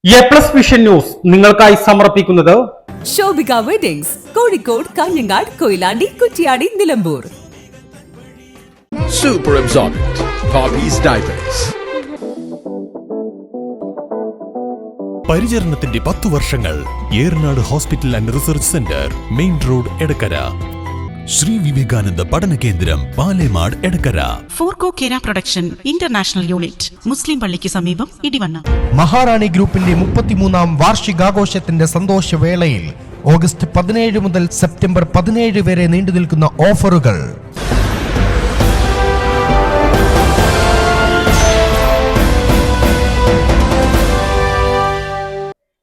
A+ vision News നിങ്ങൾക്കായി സമർപ്പിക്കുന്നത് Shobhika Weddings Kozhikode, Kanhangad, Koyilandy, Kuttiady, Nilambur. Super Absorbent Hobbies Diapers. പരിചരണത്തിന്റെ 10 വർഷങ്ങൾ. Eranad hospital and research centre, main road, Edakkara. Sri Vivekananda പഠന കേന്ദ്രം, പാലേമാട്, എടക്കര. ഫോർകോ കേര പ്രൊഡക്ഷൻ ഇന്റർനാഷണൽ യൂണിറ്റ്, മുസ്ലിം പള്ളിക്ക് സമീപം, ഇടിവണ്ണ. മഹാറാണി ഗ്രൂപ്പിന്റെ 33ാം വാർഷികാഘോഷത്തിന്റെ സന്തോഷവേളയിൽ ഓഗസ്റ്റ് 17 മുതൽ സെപ്റ്റംബർ 17 വരെ നീണ്ടുനിൽക്കുന്ന ഓഫറുകൾ.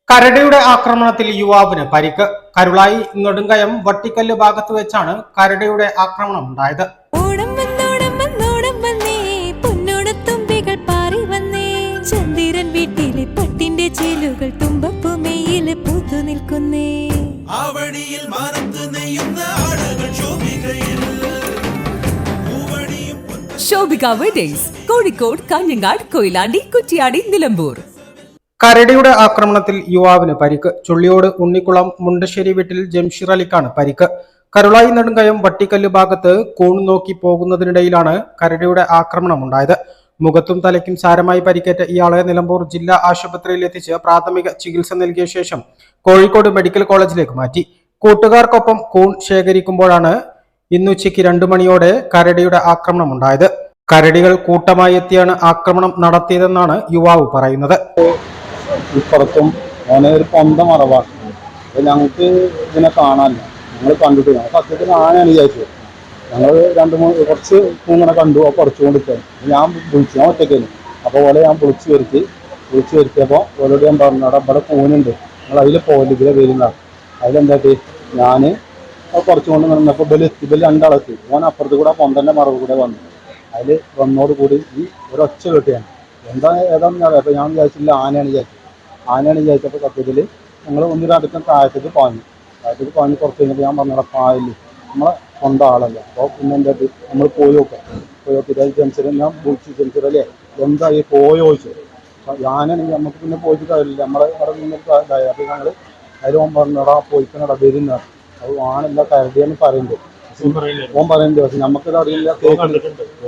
കരടിയുടെ ആക്രമണത്തിൽ യുവാവിന് പരിക്ക്. കരുളായി നെടുങ്കയം വട്ടിക്കല്ല് ഭാഗത്ത് വെച്ചാണ് കരടിയുടെ ആക്രമണം ഉണ്ടായത്. ശോഭിക വെഡിങ്സ് കോഴിക്കോട്, കാഞ്ഞങ്ങാട്, കൊയിലാണ്ടി, കുറ്റിയാടി, നിലമ്പൂർ. കരടിയുടെ ആക്രമണത്തിൽ യുവാവിന് പരിക്ക്. ചുള്ളിയോട് ഉണ്ണിക്കുളം മുണ്ടശ്ശേരി വീട്ടിൽ ജംഷീർ അലിക്കാണ് പരിക്ക്. കരുളായി നെടുങ്കയം വട്ടിക്കല്ല് ഭാഗത്ത് കൂൺ നോക്കി പോകുന്നതിനിടയിലാണ് കരടിയുടെ ആക്രമണം ഉണ്ടായത്. മുഖത്തും തലയ്ക്കും സാരമായി പരിക്കേറ്റ ഇയാളെ നിലമ്പൂർ ജില്ലാ ആശുപത്രിയിൽ എത്തിച്ച് പ്രാഥമിക ചികിത്സ നൽകിയ ശേഷം കോഴിക്കോട് മെഡിക്കൽ കോളേജിലേക്ക് മാറ്റി. കൂട്ടുകാർക്കൊപ്പം കൂൺ ശേഖരിക്കുമ്പോഴാണ് ഇന്നുച്ചയ്ക്ക് 2 മണിയോടെ കരടിയുടെ ആക്രമണം ഉണ്ടായത്. കരടികൾ കൂട്ടമായി എത്തിയാണ് ആക്രമണം നടത്തിയതെന്നാണ് യുവാവ് പറയുന്നത്. ഇപ്പുറത്തും ഓനെ ഒരു പൊന്ത മറവാണ്. അപ്പൊ ഞങ്ങൾക്ക് ഇതിനെ കാണാനില്ല. ഞങ്ങൾ കണ്ടിട്ട് സത്യത്തിൽ ആനയാണ് വിചാരിച്ചത്. ഞങ്ങൾ 2-3 കുറച്ച് ഇങ്ങനെ കണ്ടു. അപ്പോൾ കുറച്ചുകൊണ്ടിരിക്കാൻ ഞാൻ വിളിച്ചു, ഞാൻ ഒറ്റയ്ക്കായിരുന്നു. അപ്പോൾ ഓലെ ഞാൻ വിളിച്ചു വരുത്തിയപ്പോൾ ഓരോട് ഞാൻ പറഞ്ഞു, ഇവിടെ കൂനുണ്ട്, നിങ്ങൾ അതിൽ പോകല്, ഇതിലെ വരുന്ന അതിലെന്താട്ടി ഞാൻ കുറച്ചുകൊണ്ട് നിന്നപ്പോൾ ഇബല് 2 ആളെത്തി. ഓൻ അപ്പുറത്ത് കൂടെ പൊന്തൻ്റെ മറവ് കൂടെ വന്നു. അതിൽ വന്നോടുകൂടി ഈ ഒരൊച്ച കെട്ടിയാണ്. ഏതാണെന്ന് ഞാൻ അപ്പോൾ ഞാൻ വിചാരിച്ചില്ല ആനയാണ് വിചാരിച്ചപ്പോൾ സത്യത്തിൽ ഞങ്ങൾ ഒന്നിനടുത്ത് താഴത്തേക്ക് പാഞ്ഞു കുറച്ച് കഴിഞ്ഞപ്പോൾ ഞാൻ പറഞ്ഞ പായില്ല, നമ്മളെ സ്വന്തം ആളല്ല. അപ്പോൾ പിന്നെ എന്താ നമ്മൾ പോയി നോക്കിയിട്ട് ജംഷീർ ഞാൻ വിളിച്ചു, ജംഷീറല്ലേ എന്തായി പോയോ ചോദിച്ചു. ഞാനാണെങ്കിൽ നമുക്ക് പിന്നെ പോയിട്ട് കാര്യമില്ല, നമ്മളെ അവിടെ നിന്നിട്ട് അപ്പോൾ ഞങ്ങൾ അതിൽ ഓൻ പറഞ്ഞടാ പോയിക്കണടാ വരുന്ന അത് ആണെല്ലാം കരുതിയെന്ന് പറയുന്നുണ്ട്. ഓൻ പറയുന്നുണ്ട്. പക്ഷെ നമുക്കിത് അറിയില്ല.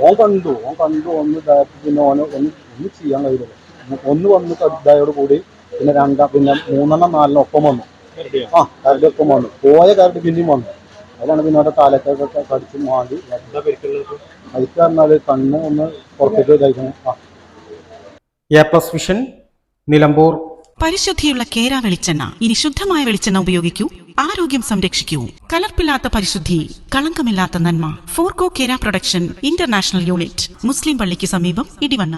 ഓൻ കണ്ടു ഒന്ന് പിന്നെ ഒന്നും ചെയ്യാൻ കഴിയില്ല. ഒന്ന് വന്ന് ഇതായോട് കൂടി പിന്നെ 3-4 ഒപ്പം വന്നു. കരടി ഒപ്പം വന്നു. പോയ കരടി പിന്നെയും വന്നു. അതിലാണ് പിന്നെ അവിടെ തലക്കൊക്കെ കടിച്ച് മാറി മരിക്കാറിഞ്ഞാൽ കണ്ണ് ഒന്ന് പുറത്തേക്ക് ഇതായിരിക്കണം. A+ vision Nilambur. പരിശുദ്ധിയുള്ള കേര വെളിച്ചെണ്ണ. ഇനി ശുദ്ധമായ വെളിച്ചെണ്ണ ഉപയോഗിക്കൂ, ആരോഗ്യം സംരക്ഷിക്കൂ. കലർപ്പില്ലാത്ത പരിശുദ്ധി, കളങ്കമില്ലാത്ത നന്മ. ഫോർകോ കേര പ്രൊഡക്ഷൻ ഇന്റർനാഷണൽ യൂണിറ്റ്, മുസ്ലിം പള്ളിക്ക് സമീപം, ഇടിവണ്ണ.